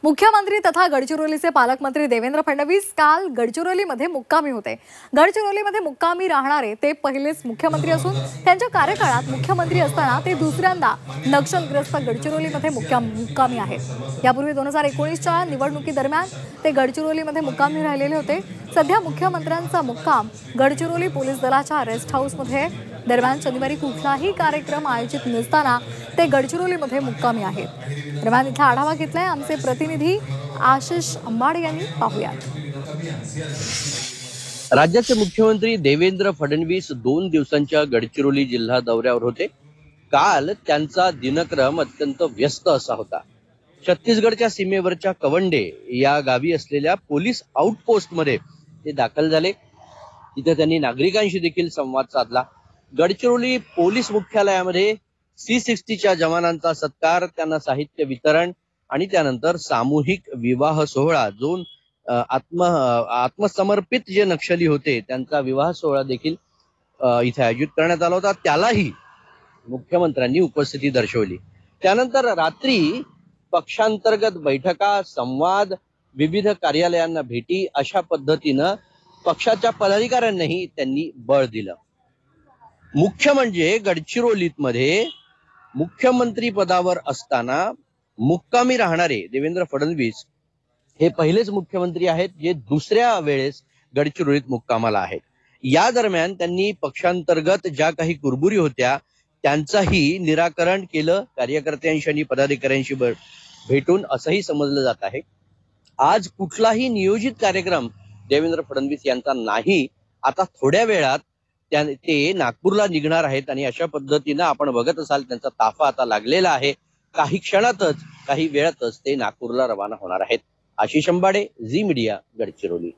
मुख्यमंत्री तथा गडचिरोलीचे पालकमंत्री देवेंद्र फडणवीस काल गडचिरोलीमध्ये मुक्कामी होते। गडचिरोलीमध्ये मुक्कामी राहणारे ते पहिलेच मुख्यमंत्री असून त्यांच्या कार्यकाळात मुख्यमंत्री असताना ते दुसऱ्यांदा नक्षलग्रस्त गडचिरोलीमध्ये मुक्कामी आहेत। यापूर्वी 2019च्या निवडणुकीदरम्यान ते गडचिरोलीमध्ये मुक्कामी राहिलेले होते। सध्या मुख्यमंत्र्यांचा मुक्काम गडचिरोली पोलीस दलाच्या रेस्ट हाऊसमध्ये दरम्यान शनिवारी कुठलाही कार्यक्रम आयोजित नसताना ते गडचिरोलीमध्ये मुक्कामी आहेत। दरम्यान इथला आढावा घेतलाय आमचे प्रतिनिधी आशिष अंबाडे यांनी। पाहूयात। राज्याचे मुख्यमंत्री देवेंद्र फडणवीस 2 दिवसांच्या गडचिरोली जिल्हा दौऱ्यावर होते। काल त्यांचा दिनक्रम अत्यंत व्यस्त असा होता। छत्तीसगडच्या सीमेवरच्या कवंडे या गावी असलेल्या पोलीस आउटपोस्ट मध्ये ते दाखल झाले। तिथे त्यांनी नागरिकांशी देखील संवाद साधला। गडचिरोली पोलीस मुख्यालयामध्ये C60च्या जवानांचा सत्कार, त्यांना साहित्य वितरण आणि त्यानंतर सामूहिक विवाह सोहळा, जो आत्मसमर्पित जे नक्षली होते त्यांचा विवाह सोहळा देखील इथे आयोजित करण्यात आला होता। त्यालाही मुख्यमंत्र्यांनी उपस्थिती दर्शवली। त्यानंतर रात्री पक्षांतर्गत बैठका, संवाद, विविध कार्यालयांना भेटी अशा पद्धतीनं पक्षाच्या पदाधिकाऱ्यांनाही त्यांनी बळ दिलं। मुख्य म्हणजे गडचिरोलीत मध्ये मुख्यमंत्री पदावर असताना मुक्कामी राहणारे देवेंद्र फडणवीस हे पहिलेच मुख्यमंत्री आहेत जे दुसऱ्या वेळेस गडचिरोलीत मुक्कामाला आहेत। या दरम्यान त्यांनी पक्षांतर्गत ज्या काही कुरबुरी होत्या त्यांचाही निराकरण केलं, कार्यकर्त्यांशी आणि पदाधिकाऱ्यांशी भेटून, असंही समजलं जात आहे। आज कुठलाही नियोजित कार्यक्रम देवेंद्र फडणवीस यांचा नाही। आता थोड्या वेळात ते नागपूरला निघणार आहेत आणि अशा पद्धतीनं आपण बघत असाल त्यांचा ताफा आता लागलेला आहे। काही क्षणातच, काही वेळातच ते नागपूरला रवाना होणार आहेत। Ashish Ambade, Zee media, Gadchiroli.